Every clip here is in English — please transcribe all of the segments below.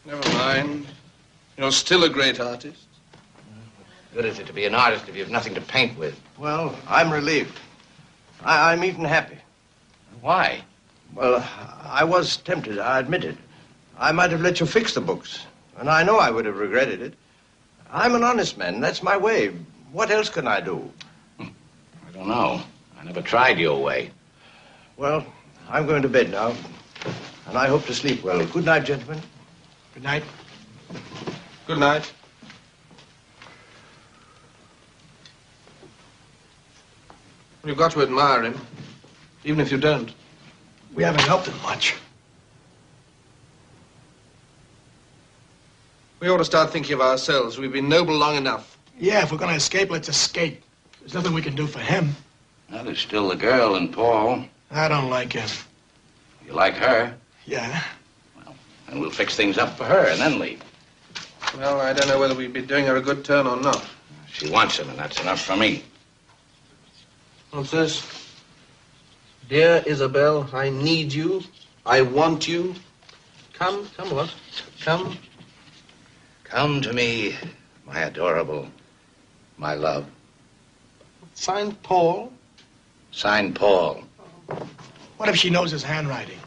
Never mind. You're still a great artist. Good is it to be an artist if you have nothing to paint with? Well, I'm relieved. I'm even happy. Why? Well, I was tempted, I admit it. I might have let you fix the books, and I know I would have regretted it. I'm an honest man. That's my way. What else can I do? I don't know. I never tried your way. Well, I'm going to bed now, and I hope to sleep well. Good night, gentlemen. Good night. Good night. You've got to admire him, even if you don't. We haven't helped him much. We ought to start thinking of ourselves. We've been noble long enough. Yeah, if we're going to escape, let's escape. There's nothing we can do for him. Well, there's still the girl and Paul. I don't like him. You like her? Yeah. Well, then we'll fix things up for her and then leave. Well, I don't know whether we'd be doing her a good turn or not. She wants him, and that's enough for me. What's this? Dear Isabel, I need you. I want you. Come what? Come. Come to me, my adorable, my love. Signed Paul. Signed Paul. What if she knows his handwriting?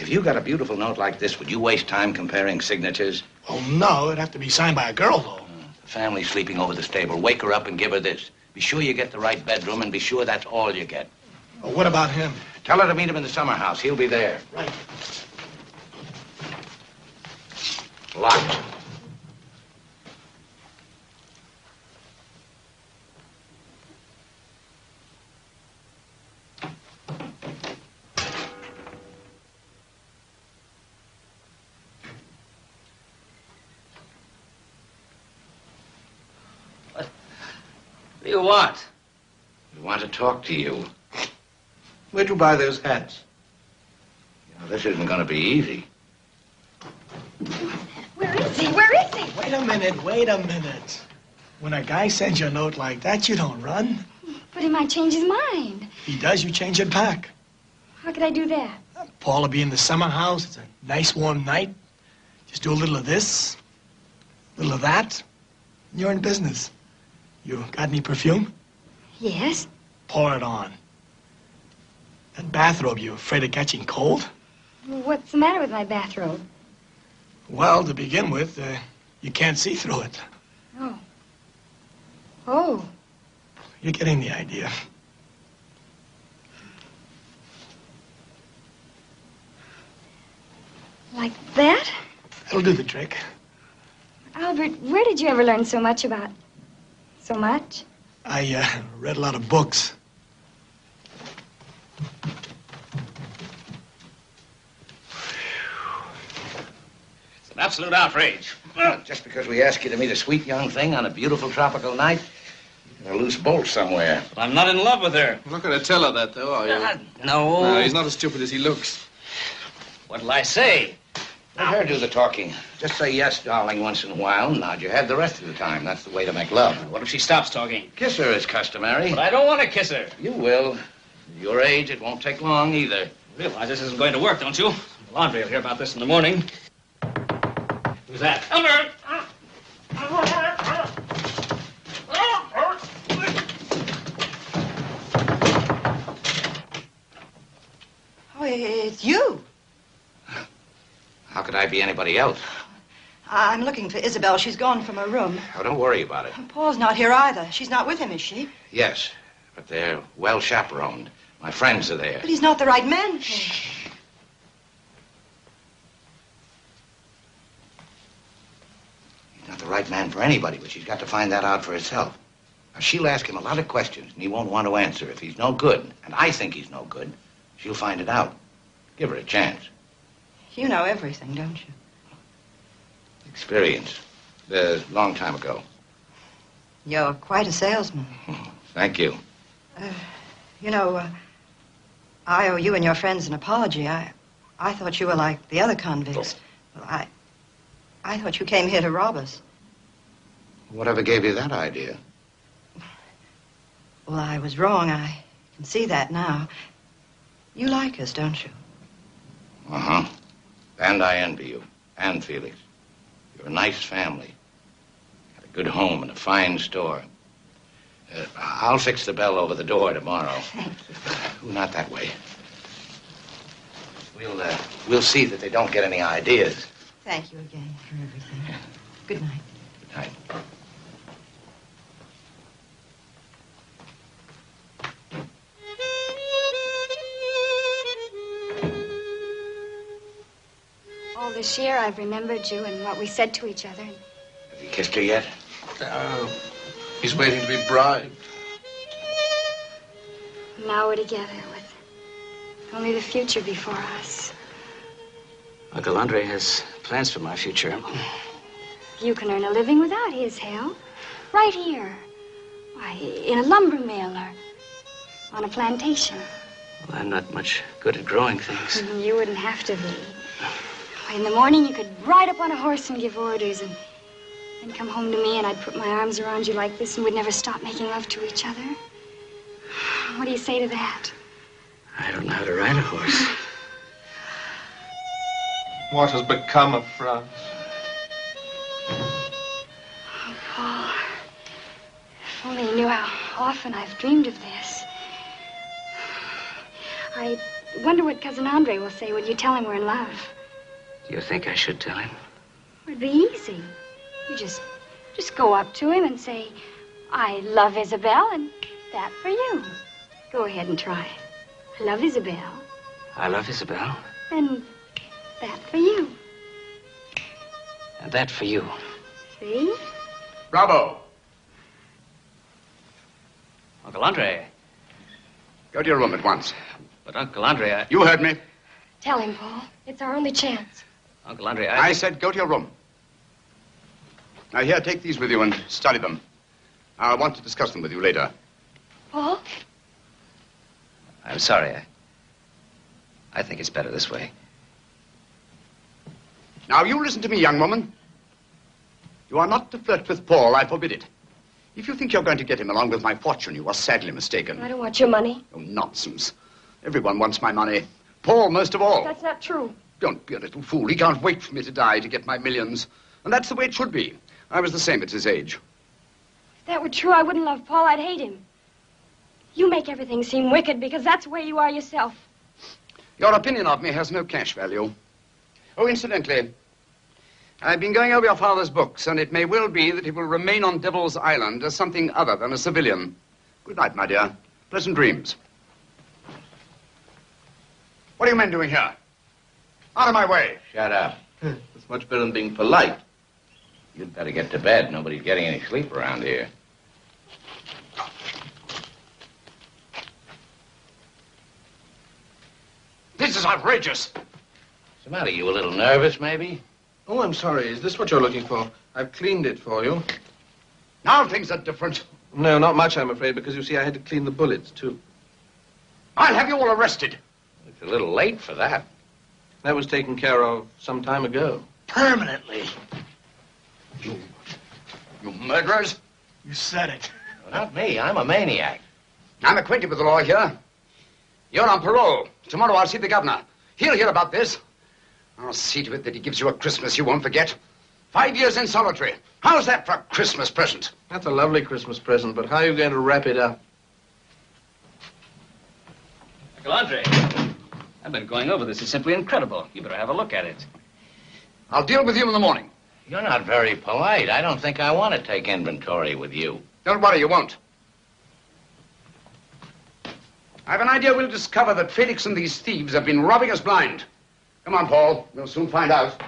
If you got a beautiful note like this, would you waste time comparing signatures? Oh, no. It'd have to be signed by a girl, though. The family's sleeping over the stable. Wake her up and give her this. Be sure you get the right bedroom, and be sure that's all you get. Well, what about him? Tell her to meet him in the summer house. He'll be there. Right. Locked. What do you want? We want to talk to you. Where'd you buy those hats? You know, this isn't going to be easy. Where is he? Where is he? Wait a minute. When a guy sends you a note like that, you don't run. But he might change his mind. If he does, you change it back. How could I do that? Paul will be in the summer house. It's a nice warm night. Just do a little of this, a little of that. And you're in business. You got any perfume? Yes. Pour it on. That bathrobe, you afraid of catching cold? What's the matter with my bathrobe? Well, to begin with, you can't see through it. Oh. Oh. You're getting the idea. Like that? That'll do the trick. Albert, where did you ever learn so much about so much? I read a lot of books. It's an absolute outrage. Just because we ask you to meet a sweet young thing on a beautiful tropical night, you're going to loose bolt somewhere. But I'm not in love with her. You're not going to tell her that, though, are you? No. No, he's not as stupid as he looks. What'll I say? Let her do the talking. Just say yes, darling, once in a while, and nod your head the rest of the time. That's the way to make love. What if she stops talking? Kiss her as customary. But I don't want to kiss her. You will. At your age, it won't take long either. You realize this isn't going to work, don't you? The laundry will hear about this in the morning. Who's that? Albert! Oh, it's you. How could I be anybody else? I'm looking for Isabel. She's gone from her room. Oh, don't worry about it. Paul's not here either. She's not with him, is she? Yes, but they're well chaperoned. My friends are there. But he's not the right man. He's not the right man for anybody, but she's got to find that out for herself. Now, she'll ask him a lot of questions, and he won't want to answer. If he's no good, and I think he's no good, she'll find it out. Give her a chance. You know everything, don't you? Experience. A long time ago. You're quite a salesman. Thank you. You know, I owe you and your friends an apology. I thought you were like the other convicts. Well, I thought you came here to rob us. Whatever gave you that idea? Well, I was wrong. I can see that now. You like us, don't you? Uh-huh. And I envy you. And Felix, you're a nice family. Got a good home and a fine store. I'll fix the bell over the door tomorrow. Thank you. Not that way. We'll see that they don't get any ideas. Thank you again for everything. Good night. Good night. All this year, I've remembered you and what we said to each other. Have you kissed her yet? He's waiting to be bribed. Now we're together with only the future before us. Uncle Andre has plans for my future. You can earn a living without his help. Right here. Why, in a lumber mill or on a plantation. Well, I'm not much good at growing things. You wouldn't have to be. In the morning, you could ride up on a horse and give orders and then come home to me and I'd put my arms around you like this and we'd never stop making love to each other. What do you say to that? I don't know how to ride a horse. What has become of France? Oh, Paul. If only you knew how often I've dreamed of this. I wonder what Cousin Andre will say when you tell him we're in love. Do you think I should tell him? It'd be easy. You just go up to him and say, I love Isabel, and that for you. Go ahead and try. I love Isabel, I love Isabel. and that for you. And that for you. See? Bravo! Uncle Andre. Go to your room at once. But Uncle Andre, You heard me. Tell him, Paul. It's our only chance. Uncle Andre, I said go to your room. Now, here, take these with you and study them. I'll want to discuss them with you later. Paul? I'm sorry. I think it's better this way. Now, you listen to me, young woman. You are not to flirt with Paul. I forbid it. If you think you're going to get him along with my fortune, you are sadly mistaken. I don't want your money. Oh, nonsense. Everyone wants my money. Paul, most of all. That's not true. Don't be a little fool. He can't wait for me to die to get my millions. And that's the way it should be. I was the same at his age. If that were true, I wouldn't love Paul. I'd hate him. You make everything seem wicked because that's the way you are yourself. Your opinion of me has no cash value. Oh, incidentally, I've been going over your father's books, and it may well be that he will remain on Devil's Island as something other than a civilian. Good night, my dear. Pleasant dreams. What are you men doing here? Out of my way. Shut up. It's much better than being polite. You'd better get to bed. Nobody's getting any sleep around here. This is outrageous. What's the matter? You a little nervous, maybe? Oh, I'm sorry. Is this what you're looking for? I've cleaned it for you. Now things are different. No, not much, I'm afraid, because you see, I had to clean the bullets, too. I'll have you all arrested. It's a little late for that. That was taken care of some time ago. Permanently. You murderers. You said it. Well, not me. I'm a maniac. I'm acquainted with the law here. You're on parole. Tomorrow I'll see the governor. He'll hear about this. I'll see to it that he gives you a Christmas you won't forget. 5 years in solitary. How's that for a Christmas present? That's a lovely Christmas present, but how are you going to wrap it up? Uncle Andre, I've been going over this. It's simply incredible. You better have a look at it. I'll deal with you in the morning. You're not very polite. I don't think I want to take inventory with you. Don't worry, you won't. I've an idea we'll discover that Felix and these thieves have been robbing us blind. Come on, Paul. We'll soon find out.